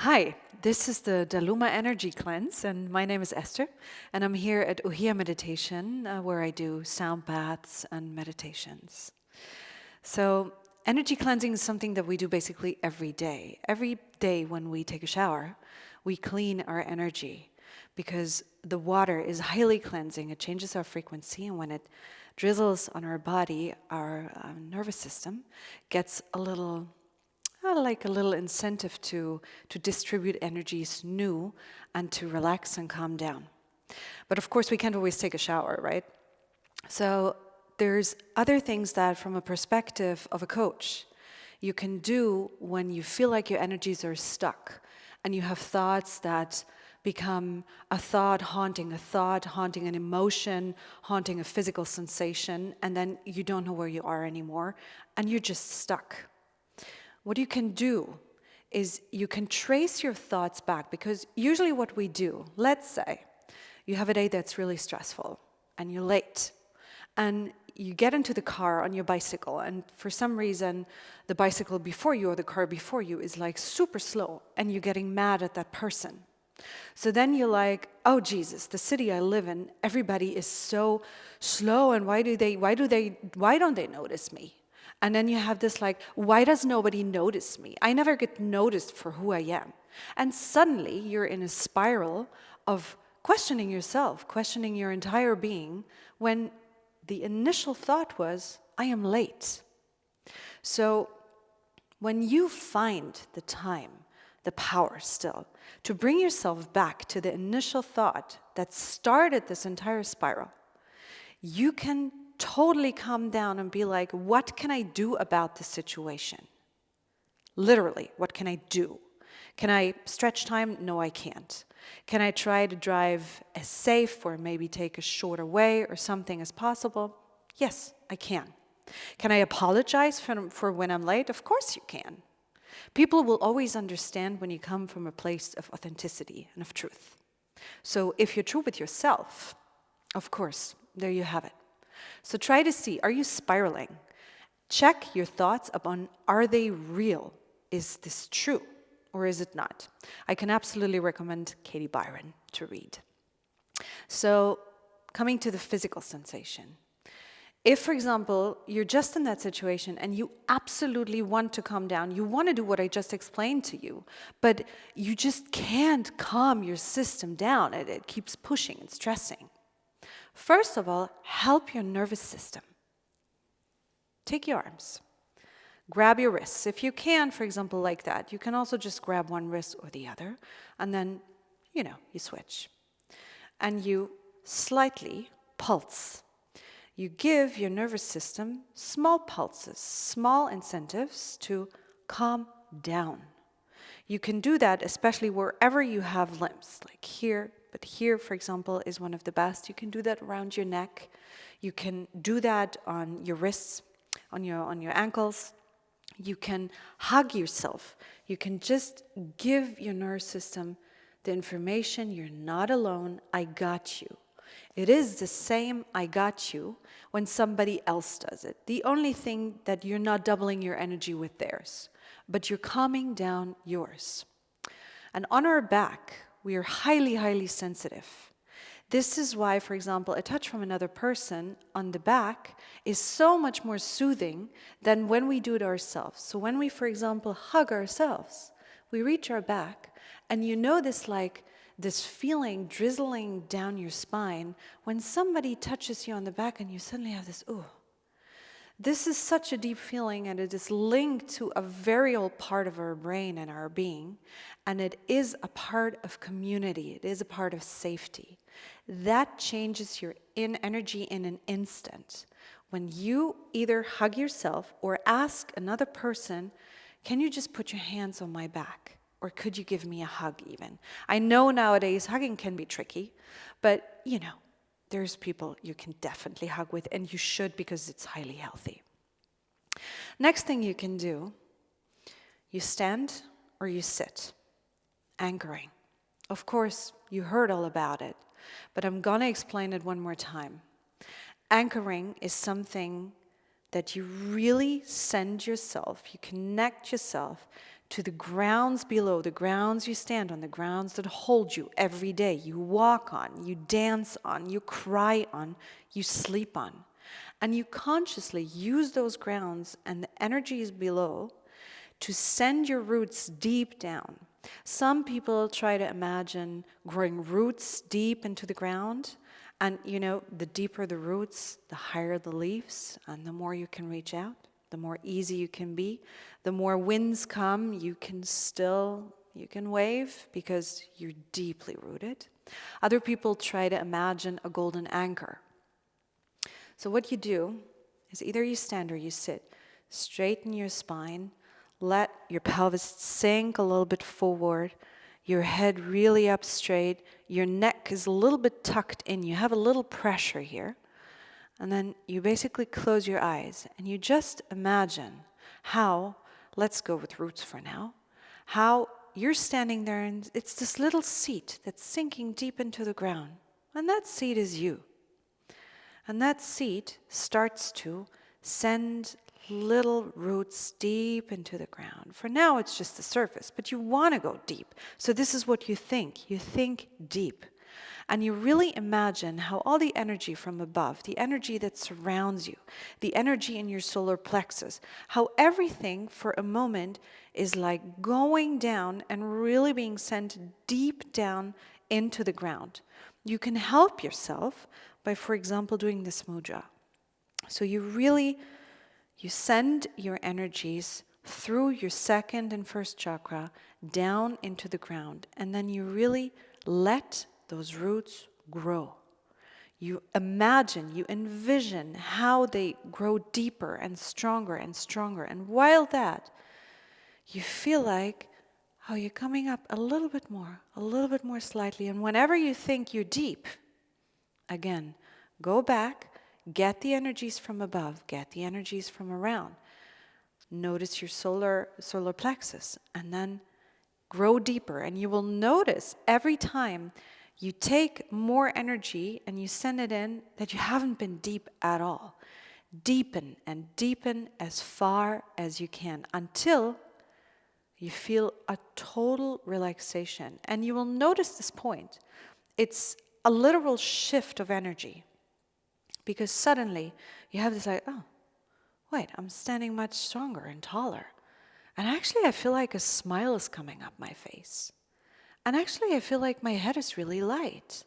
Hi, this is the Daluma Energy Cleanse, and my name is Esther, and I'm here at OHIA Meditation, where I do sound baths and meditations. So, energy cleansing is something that we do basically every day. Every day when we take a shower, we clean our energy because the water is highly cleansing. It changes our frequency, and when it drizzles on our body, our nervous system gets a little like a little incentive to distribute energies new and to relax and calm down. But of course, we can't always take a shower, right? So there's other things that, from a perspective of a coach, you can do when you feel like your energies are stuck and you have thoughts that become a thought haunting an emotion, haunting a physical sensation, and then you don't know where you are anymore, and you're just stuck. What you can do is you can trace your thoughts back, because usually what we do, let's say you have a day that's really stressful and you're late and you get into the car on your bicycle, and for some reason the bicycle before you or the car before you is like super slow and you're getting mad at that person. So then you're like, oh Jesus, the city I live in, everybody is so slow, and why don't they notice me? And then you have this like, why does nobody notice me? I never get noticed for who I am. And suddenly you're in a spiral of questioning yourself, questioning your entire being, when the initial thought was, I am late. So when you find the time, the power still, to bring yourself back to the initial thought that started this entire spiral, you can totally calm down and be like, what can I do about this situation? Literally, what can I do? Can I stretch time? No, I can't. Can I try to drive as safe or maybe take a shorter way or something as possible? Yes, I can. Can I apologize for when I'm late? Of course you can. People will always understand when you come from a place of authenticity and of truth. So if you're true with yourself, of course, there you have it. So try to see, are you spiraling? Check your thoughts upon, are they real? Is this true or is it not? I can absolutely recommend Katie Byron to read. So coming to the physical sensation. If, for example, you're just in that situation and you absolutely want to calm down, you want to do what I just explained to you, but you just can't calm your system down. It keeps pushing and stressing. First of all, help your nervous system. Take your arms. Grab your wrists. If you can, for example, like that, you can also just grab one wrist or the other, and then, you switch. And you slightly pulse. You give your nervous system small pulses, small incentives to calm down. You can do that especially wherever you have limbs, like here. But here, for example, is one of the best. You can do that around your neck. You can do that on your wrists, on your ankles. You can hug yourself. You can just give your nervous system the information, you're not alone, I got you. It is the same I got you when somebody else does it. The only thing that you're not doubling your energy with theirs, but you're calming down yours. And on our back, we are highly, highly sensitive. This is why, for example, a touch from another person on the back is so much more soothing than when we do it ourselves. So when we, for example, hug ourselves, we reach our back, and this feeling drizzling down your spine when somebody touches you on the back and you suddenly have this, ooh. This is such a deep feeling, and it is linked to a very old part of our brain and our being, and it is a part of community. It is a part of safety. That changes your energy in an instant. When you either hug yourself or ask another person, can you just put your hands on my back? Or could you give me a hug even? I know nowadays hugging can be tricky, but there's people you can definitely hug with, and you should, because it's highly healthy. Next thing you can do, you stand or you sit. Anchoring. Of course, you heard all about it, but I'm going to explain it one more time. Anchoring is something that you really send yourself, you connect yourself to the grounds below, the grounds you stand on, the grounds that hold you every day, you walk on, you dance on, you cry on, you sleep on. And you consciously use those grounds and the energies below to send your roots deep down. Some people try to imagine growing roots deep into the ground. And the deeper the roots, the higher the leaves, and the more you can reach out, the more easy you can be. The more winds come, you can wave because you're deeply rooted. Other people try to imagine a golden anchor. So what you do is either you stand or you sit. Straighten your spine, let your pelvis sink a little bit forward, your head really up straight, your neck is a little bit tucked in, you have a little pressure here. And then you basically close your eyes and you just imagine how, let's go with roots for now, how you're standing there and it's this little seat that's sinking deep into the ground. And that seat is you. And that seat starts to send little roots deep into the ground. For now, it's just the surface, but you want to go deep. So this is what you think. You think deep. And you really imagine how all the energy from above, the energy that surrounds you, the energy in your solar plexus, how everything for a moment is like going down and really being sent deep down into the ground. You can help yourself by, for example, doing this mudra. So you send your energies through your second and first chakra down into the ground, and then you really let those roots grow. You imagine, you envision how they grow deeper and stronger and stronger. And while that, you feel like how you're coming up a little bit more slightly. And whenever you think you're deep, again, go back, get the energies from above, get the energies from around. Notice your solar plexus, and then grow deeper. And you will notice every time you take more energy and you send it in that you haven't been deep at all. Deepen and deepen as far as you can until you feel a total relaxation. And you will notice this point. It's a literal shift of energy. Because suddenly you have this like, oh, wait, I'm standing much stronger and taller. And actually I feel like a smile is coming up my face. And actually I feel like my head is really light.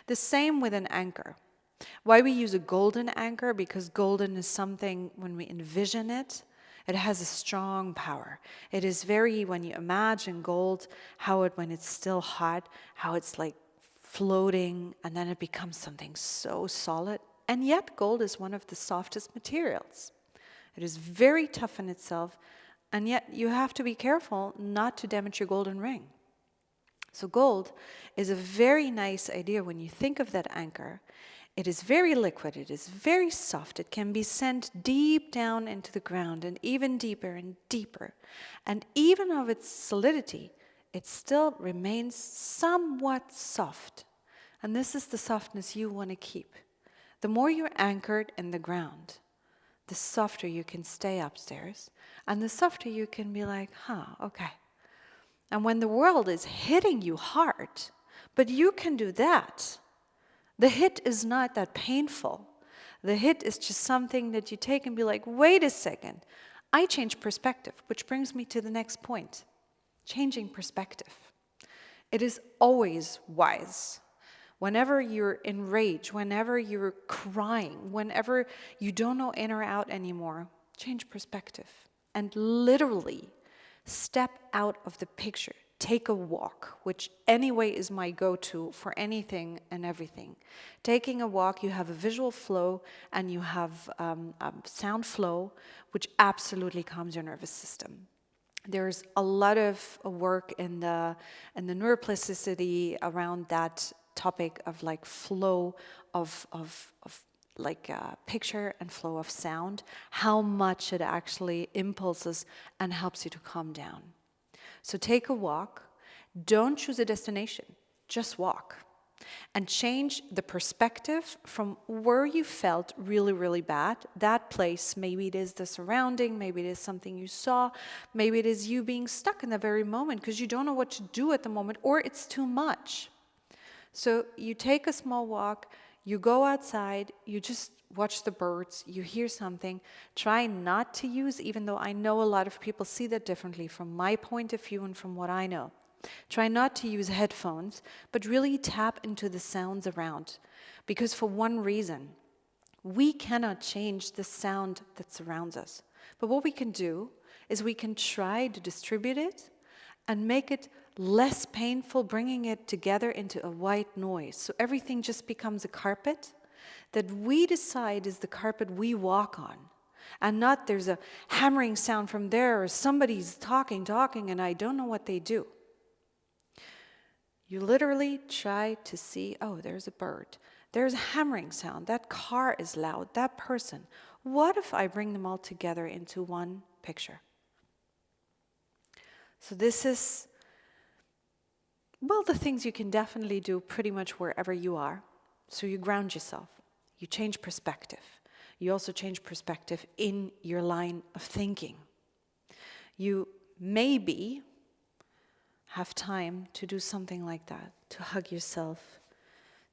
The same with an anchor. Why we use a golden anchor? Because golden is something, when we envision it, it has a strong power. It is when you imagine gold, when it's still hot, how it's like floating, and then it becomes something so solid. And yet gold is one of the softest materials. It is very tough in itself, and yet you have to be careful not to damage your golden ring. So gold is a very nice idea when you think of that anchor. It is very liquid, it is very soft, it can be sent deep down into the ground and even deeper and deeper. And even of its solidity, it still remains somewhat soft. And this is the softness you want to keep. The more you're anchored in the ground, the softer you can stay upstairs, and the softer you can be like, okay. And when the world is hitting you hard, but you can do that, the hit is not that painful. The hit is just something that you take and be like, wait a second, I change perspective, which brings me to the next point. Changing perspective. It is always wise. Whenever you're in rage, whenever you're crying, whenever you don't know in or out anymore, change perspective. And literally step out of the picture. Take a walk, which anyway is my go-to for anything and everything. Taking a walk, you have a visual flow and you have a sound flow, which absolutely calms your nervous system. There's a lot of work in the neuroplasticity around that topic of like flow of like picture and flow of sound, how much it actually impulses and helps you to calm down. So take a walk. Don't choose a destination. Just walk. and change the perspective from where you felt really, really bad, that place. Maybe it is the surrounding, maybe it is something you saw, maybe it is you being stuck in the very moment because you don't know what to do at the moment, or it's too much. So you take a small walk, you go outside, you just watch the birds, you hear something. Try not to use, even though I know a lot of people see that differently from my point of view and from what I know. Try not to use headphones, but really tap into the sounds around. Because for one reason, we cannot change the sound that surrounds us. But what we can do is we can try to distribute it and make it less painful, bringing it together into a white noise. So everything just becomes a carpet that we decide is the carpet we walk on. And not there's a hammering sound from there, or somebody's talking, and I don't know what they do. You literally try to see, oh, there's a bird. There's a hammering sound. That car is loud. That person. What if I bring them all together into one picture? So this is, well, the things you can definitely do pretty much wherever you are. So you ground yourself. You change perspective. You also change perspective in your line of thinking. You maybe have time to do something like that, to hug yourself,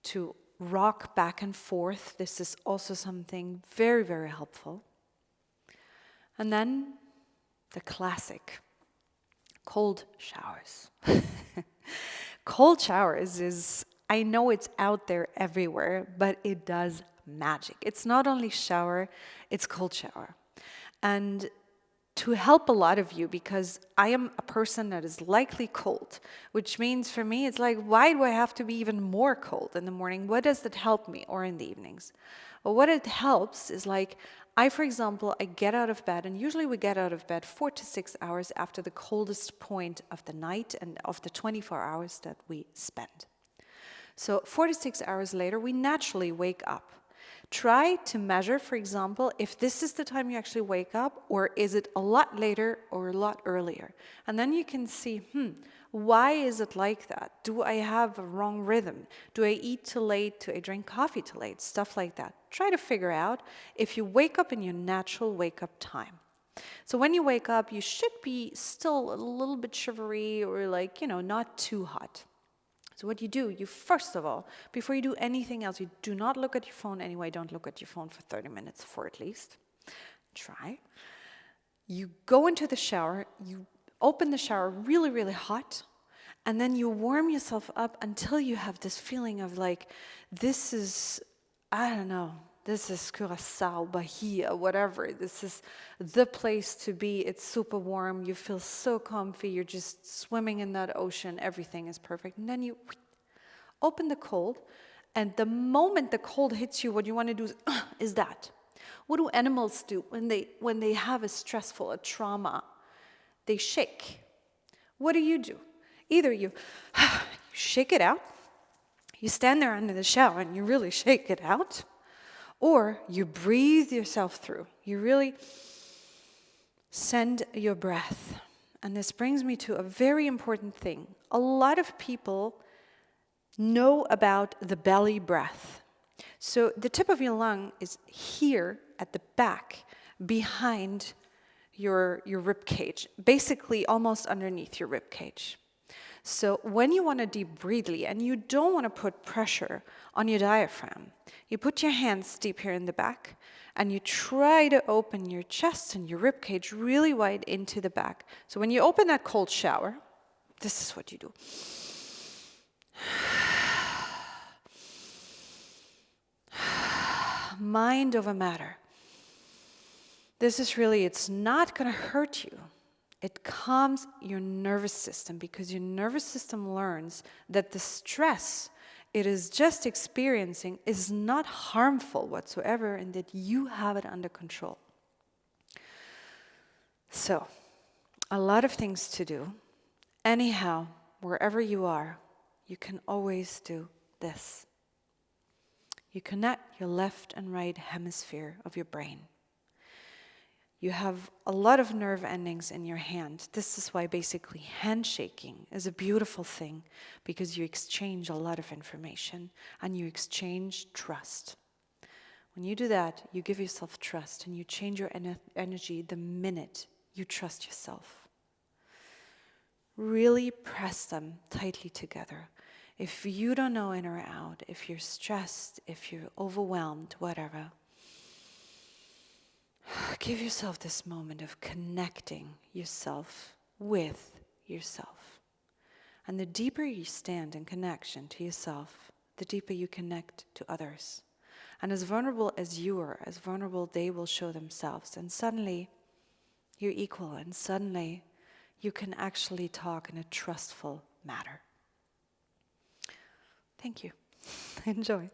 to rock back and forth. This is also something very, very helpful. And then the classic, cold showers. Cold showers is, I know it's out there everywhere, but it does magic. It's not only shower, it's cold shower. And to help a lot of you, because I am a person that is likely cold, which means for me, it's like, why do I have to be even more cold in the morning? What does that help me? Or in the evenings? Well, what it helps is like, for example, I get out of bed, and usually we get out of bed 4 to 6 hours after the coldest point of the night and of the 24 hours that we spend. So 4 to 6 hours later, we naturally wake up. Try to measure, for example, if this is the time you actually wake up, or is it a lot later or a lot earlier? And then you can see, why is it like that? Do I have a wrong rhythm? Do I eat too late? Do I drink coffee too late? Stuff like that. Try to figure out if you wake up in your natural wake-up time. So when you wake up, you should be still a little bit shivery or like, not too hot. So what you do, you first of all, before you do anything else, you do not look at your phone anyway. Don't look at your phone for 30 minutes for at least. Try. You go into the shower, you open the shower really, really hot, and then you warm yourself up until you have this feeling of like, this is, I don't know, this is Curaçao, Bahia, whatever. This is the place to be. It's super warm. You feel so comfy. You're just swimming in that ocean. Everything is perfect. And then you open the cold. And the moment the cold hits you, what you want to do is that. What do animals do when they have a trauma? They shake. What do? Either you shake it out. You stand there under the shower and you really shake it out. Or you breathe yourself through. You really send your breath. And this brings me to a very important thing. A lot of people know about the belly breath. So the tip of your lung is here at the back, behind your rib cage, basically almost underneath your rib cage. So when you want to deep breathe, and you don't want to put pressure on your diaphragm, you put your hands deep here in the back, and you try to open your chest and your rib cage really wide into the back. So when you open that cold shower, this is what you do. Mind over matter. This is really, it's not going to hurt you. It calms your nervous system, because your nervous system learns that the stress it is just experiencing is not harmful whatsoever, and that you have it under control. So, a lot of things to do. Anyhow, wherever you are, you can always do this. You connect your left and right hemisphere of your brain. You have a lot of nerve endings in your hand. This is why basically handshaking is a beautiful thing, because you exchange a lot of information and you exchange trust. When you do that, you give yourself trust and you change your energy the minute you trust yourself. Really press them tightly together. If you don't know in or out, if you're stressed, if you're overwhelmed, whatever, give yourself this moment of connecting yourself with yourself. And the deeper you stand in connection to yourself, the deeper you connect to others. And as vulnerable as you are, as vulnerable they will show themselves. And suddenly, you're equal, and suddenly you can actually talk in a trustful manner. Thank you. Enjoy.